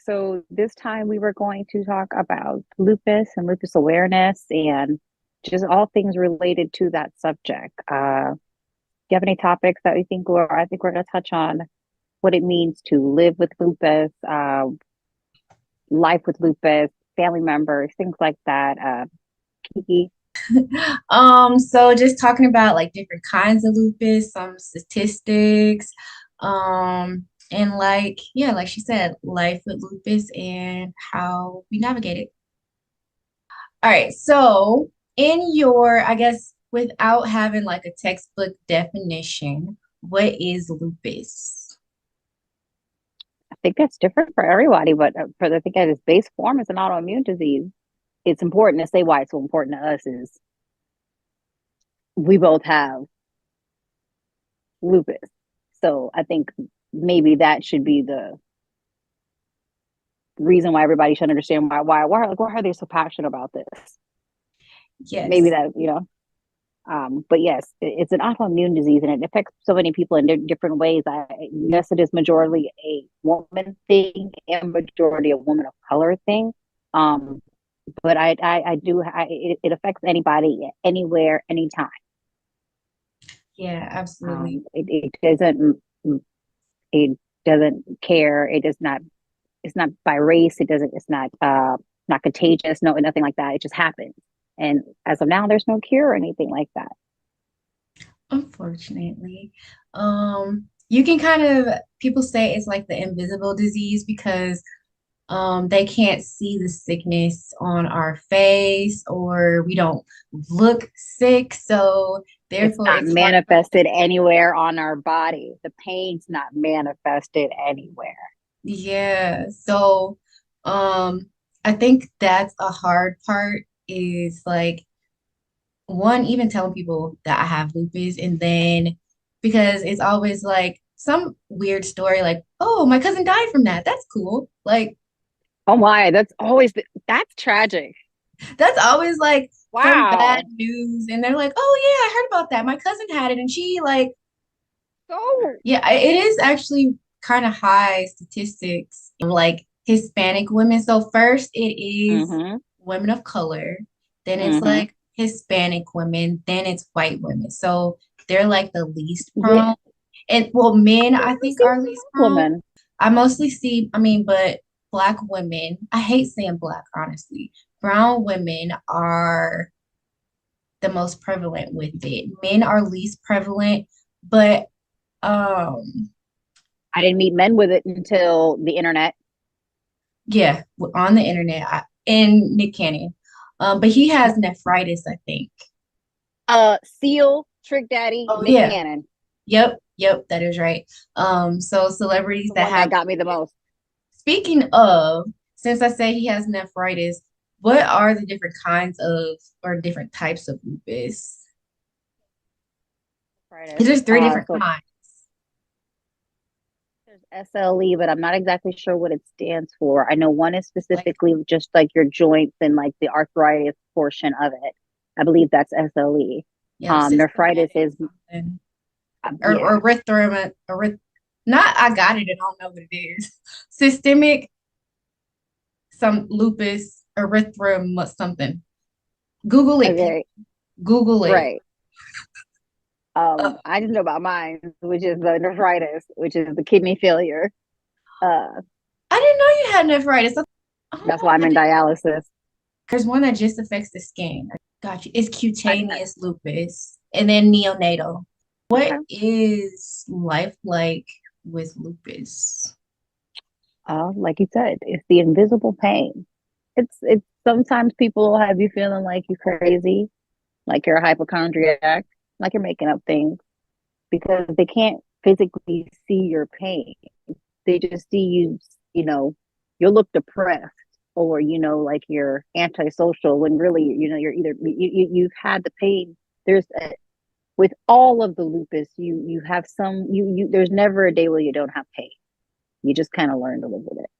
So this time we were going to talk about lupus and lupus awareness and just all things related to that subject. Do you have any topics that we think I think we're going to touch on what it means to live with lupus, life with lupus, family members, things like that. Kiki. So just talking about like different kinds of lupus, some statistics, and like, yeah, like she said, life with lupus and how we navigate it. All right, so in your, I guess, without having like a textbook definition, what is lupus? I think that's different for everybody, but for I think at its base form, it's an autoimmune disease. It's important to say why it's so important to us is we both have lupus. So I think maybe that should be the reason why everybody should understand why are they so passionate about this? Maybe Yes. that but yes, it's an autoimmune disease and it affects so many people in different ways. Yes, it is majority a woman thing and majority a woman of color thing. Um, but it affects anybody, anywhere, anytime. Yeah, absolutely. It doesn't it doesn't care. It does not. It's not by race. It doesn't. It's not contagious. No, nothing like that. It just happens. And as of now, there's no cure or anything like that. Unfortunately. You can kind of, people say it's like the invisible disease because they can't see the sickness on our face or we don't look sick. So It's therefore not it's hard. manifested anywhere on our body. The pain's not manifested anywhere. Yeah. So I think that's a hard part is like one, even telling people that I have lupus, and then because it's always like some weird story, like, oh, my cousin died from that. That's cool. Like, Oh my, that's tragic. that's always like some bad Wow. news. And they're like, oh, yeah, I heard about that. My cousin had it, and she, like, So, yeah, it is actually kind of high statistics, like Hispanic women. So, first, it is mm-hmm, women of color, then it's mm-hmm. like Hispanic women, then it's white women. So, they're like the least Yeah, prone. And well, men, I I don't think, see are least black prone. women. I mostly see, I mean, but Black women, I hate saying Black, honestly. Brown women are the most prevalent with it. Men are least prevalent, but um, I didn't meet men with it until the internet. yeah, on the internet, and Nick Cannon. But he has nephritis, I think. Seal, Trick Daddy, Oh Nick yeah, Cannon, yep, that is right. So celebrities the that one that have got me the most. Speaking of, since I say he has nephritis, what are the different kinds of or different types of lupus? Arthritis. There's three different So kinds. there's SLE, but I'm not exactly sure what it stands for. I know one is Like, specifically just like your joints and like the arthritis portion of it. I believe that's SLE. yep, Nephritis systematic is, something. yeah, Or not I got it and I don't know what it is. Systemic some lupus erythema something. Google it, people. okay, Google it. right. Uh, I just know about mine, which is the nephritis, which is the kidney failure. Uh, I didn't know you had nephritis. that's why I'm I in did. dialysis. There's one that just affects the skin. Got you. It's I didn't know. cutaneous lupus and then neonatal. What Okay. is life like with lupus? Like you said, it's the invisible pain. It's sometimes people have you feeling like you're crazy, like you're a hypochondriac, like you're making up things because they can't physically see your pain. They just see you, you know, you'll look depressed or, like you're antisocial when really, you're either, you've had the pain. There's a, with all of the lupus, you have there's never a day where you don't have pain. You just kind of learn to live with it.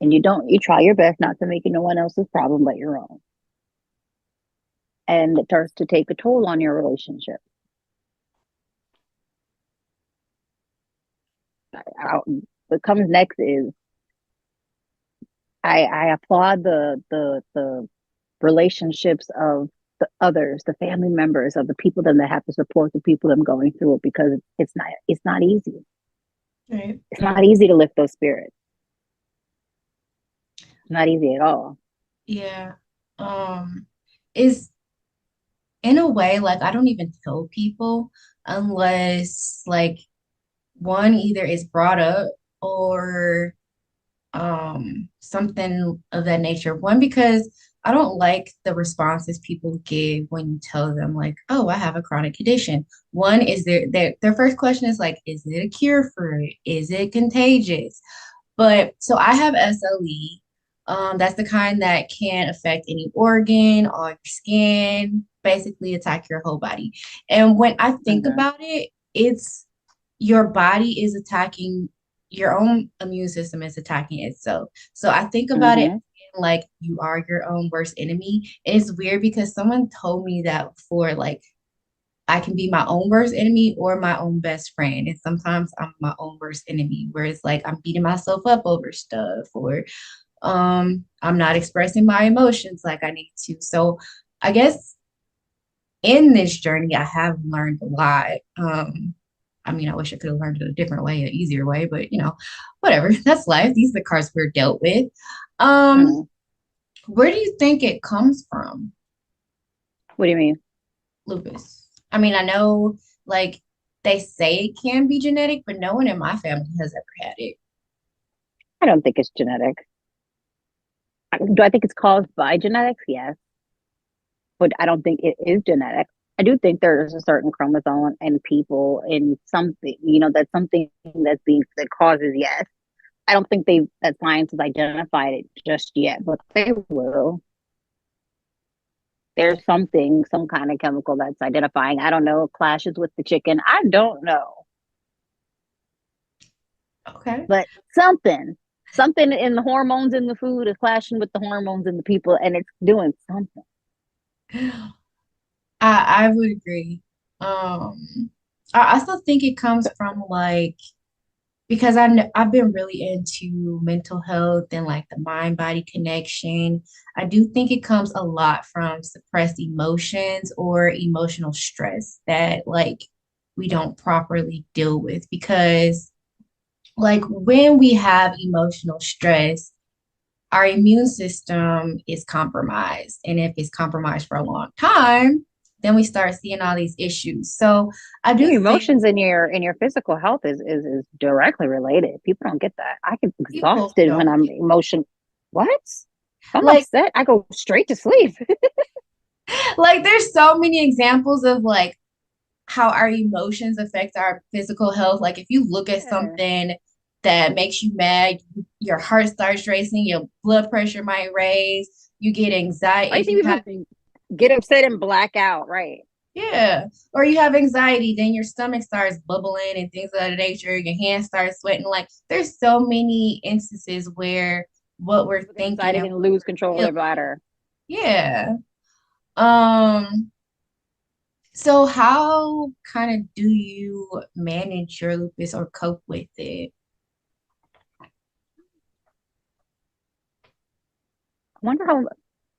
And you try your best not to make it no one else's problem but your own. And it starts to take a toll on your relationship. I, what comes next is I applaud the relationships of the others, the family members of the people that have to support the people that are going through it because it's not easy. Right. It's not easy to lift those spirits. It's not easy at all. Yeah. Um, is in a way, like I don't even tell people unless like one either is brought up or something of that nature. One, because I don't like the responses people give when you tell them like, oh, I have a chronic condition. One is their first question is like, is it a cure for it? Is it contagious? But so I have SLE. That's the kind that can affect any organ or your skin, basically attack your whole body. And when I think Okay. about it, it's your body is attacking your own immune system is attacking itself. So I think about it Mm-hmm. like you are your own worst enemy. And it's weird because someone told me that before, like I can be my own worst enemy or my own best friend. And sometimes I'm my own worst enemy, where it's like I'm beating myself up over stuff or I'm not expressing my emotions like I need to. So I guess in this journey, I have learned a lot. I mean, I wish I could have learned it a different way, an easier way, but whatever. That's life. These are the cards we're dealt with. Um, Mm. where do you think it comes from, What do you mean? lupus? I mean, I know like they say it can be genetic, but no one in my family has ever had it. I don't think it's genetic. Do I think it's caused by genetics? Yes, but I don't think it is genetic. I do think there's a certain chromosome in people in something, that's something that causes yes. I don't think that science has identified it just yet, but they will. There's something, some kind of chemical that's identifying. I don't know, clashes with the chicken. I don't know. Okay. But something in the hormones in the food is clashing with the hormones in the people and it's doing something. I would agree. I also think it comes from like because I've been really into mental health and like the mind body connection. I do think it comes a lot from suppressed emotions or emotional stress that like we don't properly deal with because like when we have emotional stress, our immune system is compromised. And if it's compromised for a long time, then we start seeing all these issues. So I do Your think emotions in your physical health is directly related. People don't get that. I get people exhausted when don't I'm emotion. What? If I'm like upset, I go straight to sleep. like there's so many examples of like how our emotions affect our physical health. Like if you look at Yeah. something that makes you mad, your heart starts racing, your blood pressure might raise, you get anxiety I if see you have people get upset and black out, right? yeah, or you have anxiety, then your stomach starts bubbling and things of that nature, your hands start sweating. Like there's so many instances where what we're People get thinking excited and and lose control of their feeling. bladder. Yeah. Um So how kind of do you manage your lupus or cope with it? I wonder how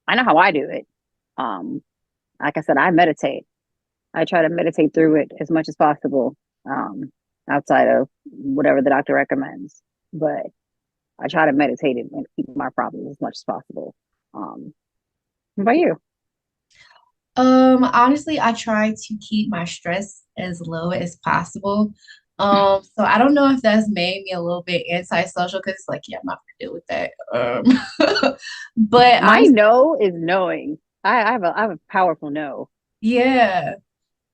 I know how I do it. Um, like I said, I meditate. I try to meditate through it as much as possible, um, outside of whatever the doctor recommends. But I try to meditate and keep my problems as much as possible. What about you? Honestly, I try to keep my stress as low as possible. So I don't know if that's made me a little bit antisocial because it's like, yeah, I'm not gonna deal with that. But My honestly, no is knowing. I have a powerful no. yeah.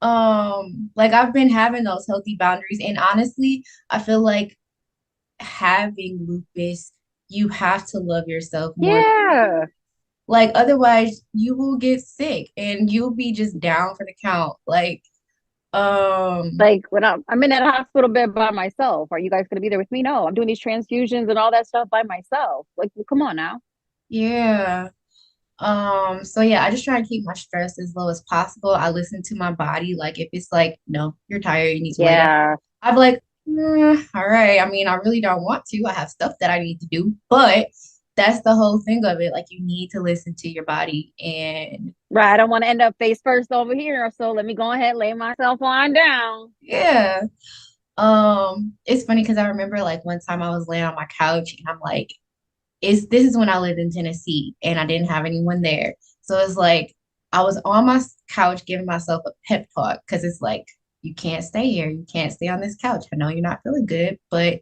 Like I've been having those healthy boundaries, and honestly, I feel like having lupus, you have to love yourself more. Yeah. Like otherwise you will get sick and you'll be just down for the count. Like Like when I'm in that hospital bed by myself, are you guys going to be there with me? No, I'm doing these transfusions and all that stuff by myself. Like, well, come on now. yeah. So yeah, I just try to keep my stress as low as possible. I listen to my body. Like if it's like, no, you're tired, you need to lay down. Yeah. I'm like, all right. I mean, I really don't want to. I have stuff that I need to do, but that's the whole thing of it. Like you need to listen to your body and Right. I don't want to end up face first over here. So let me go ahead, lay myself on down. yeah. It's funny because I remember like one time I was laying on my couch and I'm like, is this is when I lived in Tennessee and I didn't have anyone there. So it's like I was on my couch giving myself a pep talk because it's like you can't stay here. You can't stay on this couch. I know you're not feeling good, but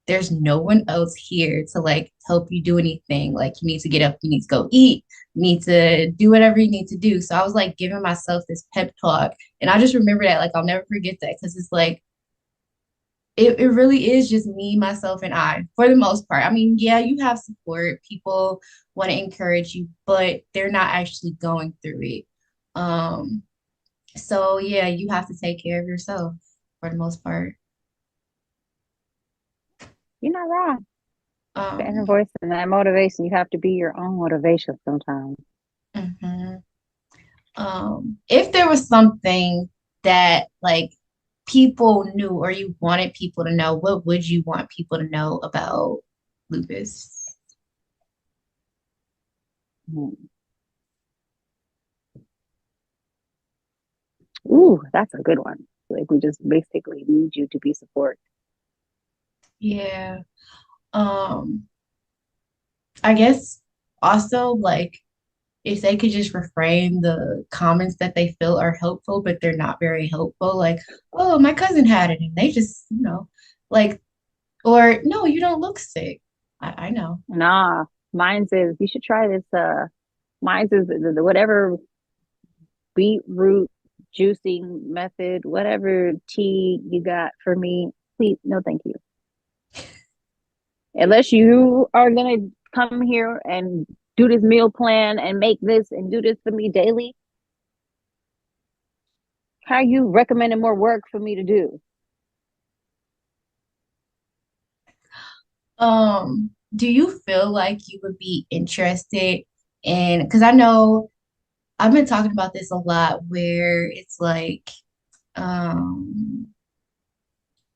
there's no one else here to like help you do anything. Like you need to get up, you need to go eat, you need to do whatever you need to do. So I was like giving myself this pep talk. And I just remember that, like I'll never forget that because it's like it really is just me, myself, and I for the most part. I mean, yeah, you have support. People want to encourage you, but they're not actually going through it. Um, so yeah, you have to take care of yourself for the most part. You're not wrong. The inner Um, voice and that motivation, you have to be your own motivation sometimes. mhm. If there was something that like people knew or you wanted people to know, what would you want people to know about lupus? Hmm. Ooh, that's a good one. Like we just basically need you to be support. Yeah. Um, I guess also like if they could just reframe the comments that they feel are helpful, but they're not very helpful, like, oh, my cousin had it and they just, like, or no, you don't look sick. I know. Nah, mine's is you should try this. Mine's is whatever beetroot juicing method, whatever tea you got for me. Please, no, thank you. Unless you are gonna come here and do this meal plan and make this and do this for me daily, how you recommending more work for me to do? Do you feel like you would be interested in, because I know I've been talking about this a lot where it's like, um,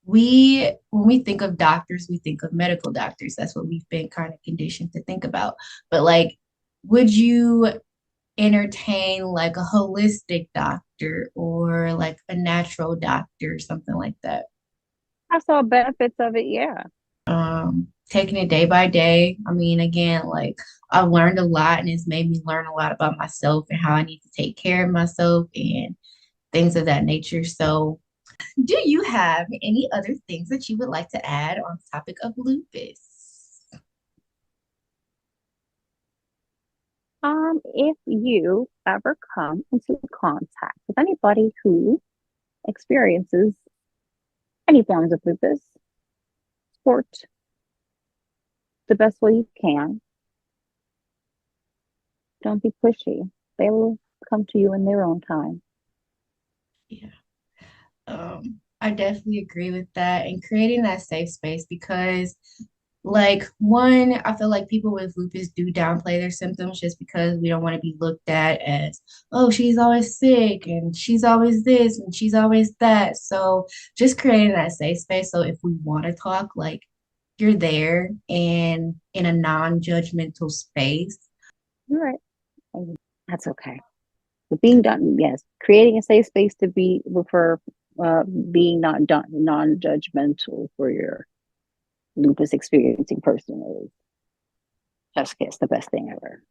when we think of doctors, we think of medical doctors. That's what we've been kind of conditioned to think about. But like, would you entertain like a holistic doctor or like a natural doctor, something like that? I saw benefits of it. Yeah. Taking it day by day. I mean, again, like I've learned a lot and it's made me learn a lot about myself and how I need to take care of myself and things of that nature. So, do you have any other things that you would like to add on the topic of lupus? If you ever come into contact with anybody who experiences any forms of lupus, support the best way you can. Don't be pushy. They will come to you in their own time. Yeah. I definitely agree with that and creating that safe space because like one, I feel like people with lupus do downplay their symptoms just because we don't want to be looked at as, oh, she's always sick and she's always this and she's always that. So just creating that safe space. So if we want to talk, like you're there and in a non-judgmental space. You're right. That's okay. But being done, yes, creating a safe space to be for being not done, non-judgmental for your lupus experiencing person is just it's the best thing ever.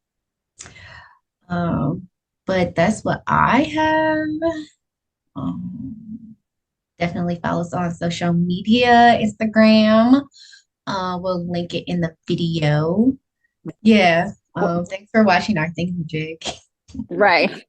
Um, but that's what I have. Um, Definitely follow us on social media, Instagram. We'll link it in the video. Yeah. Well, Thanks for watching our thingamajig. right.